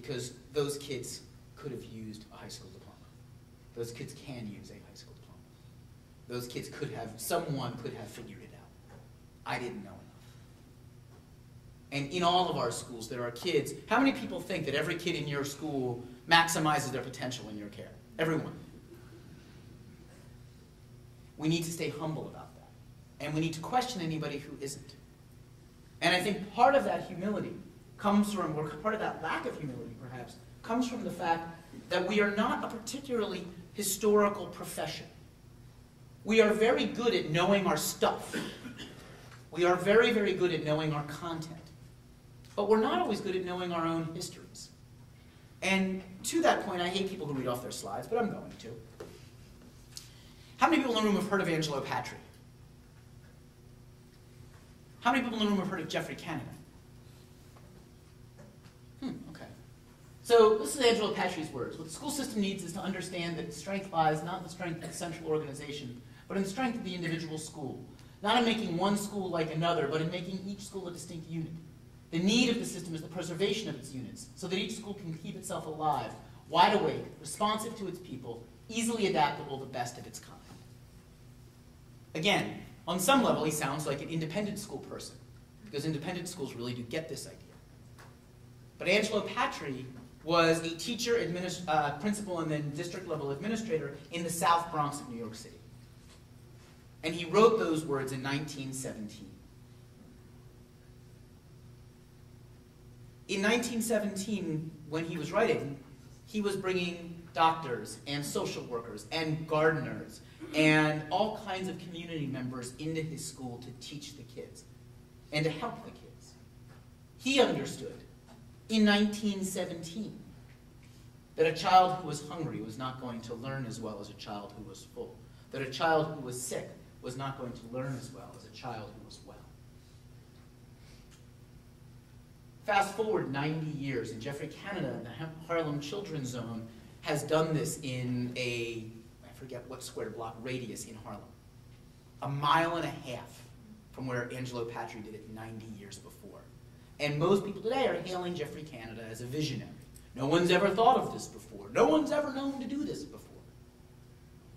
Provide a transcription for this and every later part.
because those kids could have used a high school diploma. Those kids can use a high school diploma. Those kids could have, someone could have figured it out. I didn't know enough. And in all of our schools, there are kids. How many people think that every kid in your school maximizes their potential in your care? Everyone. We need to stay humble about that. And we need to question anybody who isn't. And I think part of that humility comes from, or part of that lack of humility perhaps, comes from the fact that we are not a particularly historical profession. We are very good at knowing our stuff. We are very, very good at knowing our content. But we're not always good at knowing our own histories. And to that point, I hate people who read off their slides, but I'm going to. How many people in the room have heard of Angelo Patry? How many people in the room have heard of Geoffrey Canada? Okay. So this is Angelo Patry's words. What the school system needs is to understand that its strength lies not in the strength of the central organization, but in the strength of the individual school. Not in making one school like another, but in making each school a distinct unit. The need of the system is the preservation of its units, so that each school can keep itself alive, wide awake, responsive to its people, easily adaptable, the best of its kind. Again, on some level, he sounds like an independent school person, because independent schools really do get this idea. But Angelo Patry was a teacher, principal, and then district-level administrator in the South Bronx of New York City. And he wrote those words in 1917. In 1917, when he was writing, he was bringing doctors and social workers and gardeners and all kinds of community members into his school to teach the kids and to help the kids. He understood in 1917 that a child who was hungry was not going to learn as well as a child who was full, that a child who was sick was not going to learn as well as a child who was well. Fast forward 90 years, and Geoffrey Canada in the Harlem Children's Zone has done this in a, I forget what square block radius in Harlem. 1.5 miles from where Angelo Patry did it 90 years before. And most people today are hailing Geoffrey Canada as a visionary. No one's ever thought of this before. No one's ever known to do this before.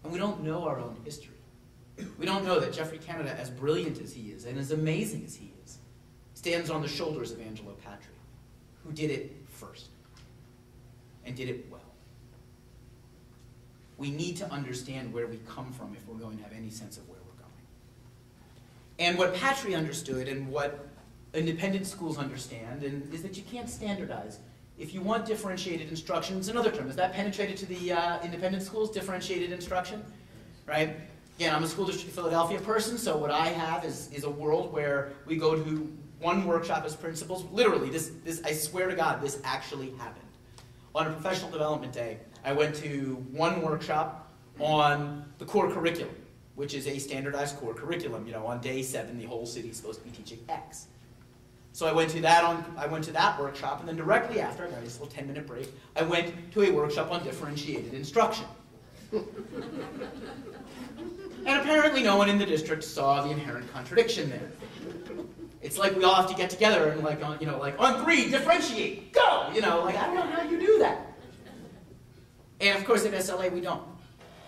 And we don't know our own history. We don't know that Geoffrey Canada, as brilliant as he is and as amazing as he is, stands on the shoulders of Angelo Patry, who did it first and did it well. We need to understand where we come from if we're going to have any sense of where we're going. And what Patry understood and what independent schools understand is that you can't standardize. If you want differentiated instruction, it's another term. Is that penetrated to the independent schools, differentiated instruction? Right? Again, I'm a school district of Philadelphia person, so what I have is a world where we go to one workshop as principals. Literally, this I swear to God, this actually happened. On a professional development day, I went to one workshop on the core curriculum, which is a standardized core curriculum. You know, on day 7, the whole city is supposed to be teaching X. So I went to that workshop, and then directly after, I got this little 10-minute break, I went to a workshop on differentiated instruction. And apparently no one in the district saw the inherent contradiction there. It's like we all have to get together and like on 3, differentiate, go! I don't know how you do that. And of course at SLA we don't.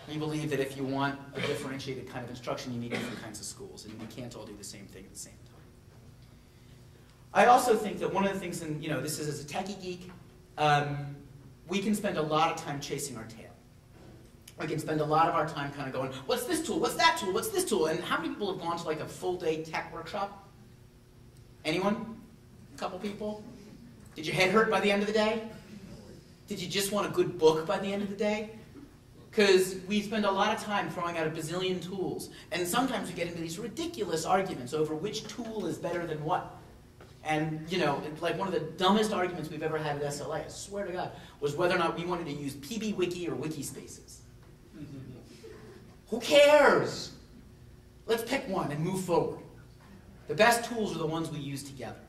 We believe that if you want a differentiated kind of instruction, you need different kinds of schools, and we can't all do the same thing at the same time. I also think that one of the things, and this is as a techie geek, we can spend a lot of time chasing our tail. We can spend a lot of our time kind of going, what's this tool, what's that tool, what's this tool? And how many people have gone to like a full-day tech workshop? Anyone? A couple people? Did your head hurt by the end of the day? Did you just want a good book by the end of the day? Because we spend a lot of time throwing out a bazillion tools, and sometimes we get into these ridiculous arguments over which tool is better than what. And, like one of the dumbest arguments we've ever had at SLA, I swear to God, was whether or not we wanted to use PBWiki or Wikispaces. Who cares? Let's pick one and move forward. The best tools are the ones we use together.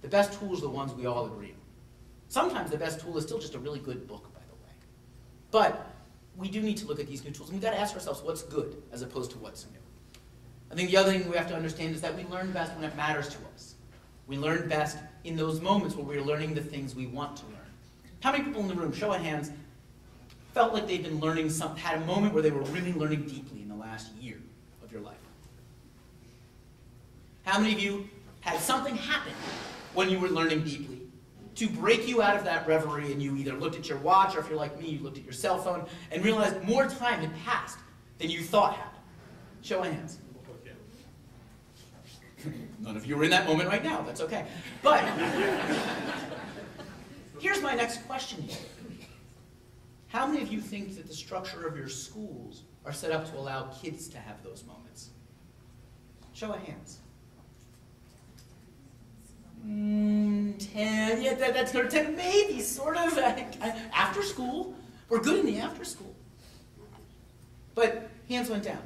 The best tools are the ones we all agree on. Sometimes the best tool is still just a really good book, by the way. But we do need to look at these new tools, and we've got to ask ourselves what's good as opposed to what's new. I think the other thing we have to understand is that we learn best when it matters to us. We learn best in those moments where we're learning the things we want to learn. How many people in the room, show of hands, felt like they've been learning something, had a moment where they were really learning deeply in the last year of your life? How many of you had something happen when you were learning deeply to break you out of that reverie, and you either looked at your watch, or if you're like me, you looked at your cell phone and realized more time had passed than you thought happened? Show of hands. None of you are in that moment right now. That's okay. But here's my next question here. How many of you think that the structure of your schools are set up to allow kids to have those moments? Show of hands. 10, yeah, that's 10, maybe, sort of. After school. We're good in the after school. But hands went down.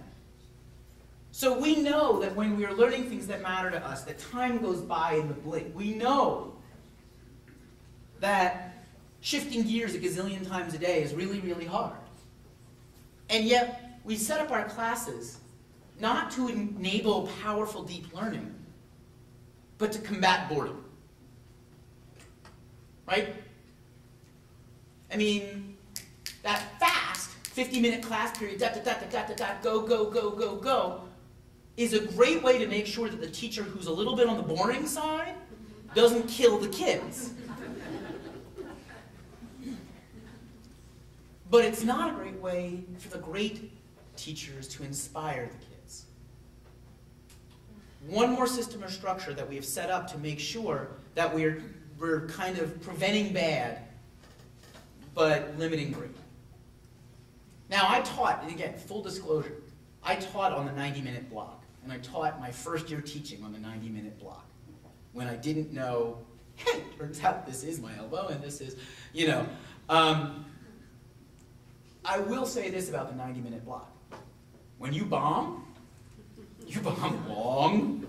So we know that when we are learning things that matter to us, that time goes by in the blink. We know that shifting gears a gazillion times a day is really, really hard. And yet, we set up our classes not to enable powerful, deep learning, but to combat boredom. Right? I mean, that fast 50-minute class period, go, go, go, go, go, is a great way to make sure that the teacher who's a little bit on the boring side doesn't kill the kids. But it's not a great way for the great teachers to inspire the kids. One more system or structure that we have set up to make sure that we're kind of preventing bad, but limiting great. Now, I taught, and again, full disclosure, I taught on the 90-minute block. And I taught my first year teaching on the 90-minute block when I didn't know, hey, turns out this is my elbow and this is, you know. I will say this about the 90-minute block. When you bomb long,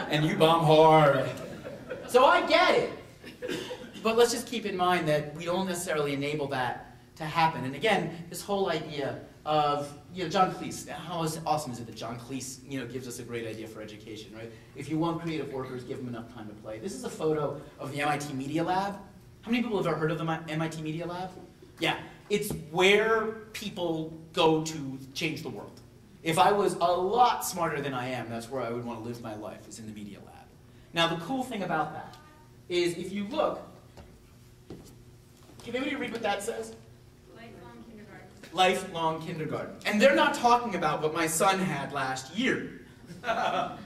and you bomb hard. So I get it. But let's just keep in mind that we don't necessarily enable that to happen. And again, this whole idea of, you know, John Cleese. How awesome is it that John Cleese, you know, gives us a great idea for education, right? If you want creative workers, give them enough time to play. This is a photo of the MIT Media Lab. How many people have ever heard of the MIT Media Lab? Yeah, it's where people go to change the world. If I was a lot smarter than I am, that's where I would want to live my life, is in the Media Lab. Now, the cool thing about that is if you look, can anybody read what that says? Lifelong kindergarten. And they're not talking about what my son had last year. The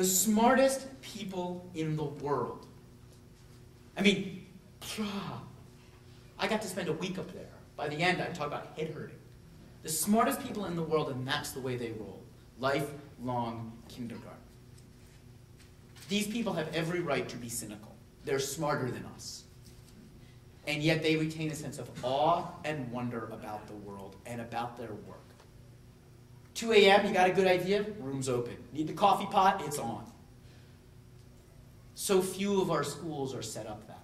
smartest people in the world. I mean, I got to spend a week up there. By the end, I talk about head hurting. The smartest people in the world, and that's the way they roll. Lifelong kindergarten. These people have every right to be cynical. They're smarter than us. And yet they retain a sense of awe and wonder about the world and about their work. 2 a.m., you got a good idea? Room's open. Need the coffee pot? It's on. So few of our schools are set up that way.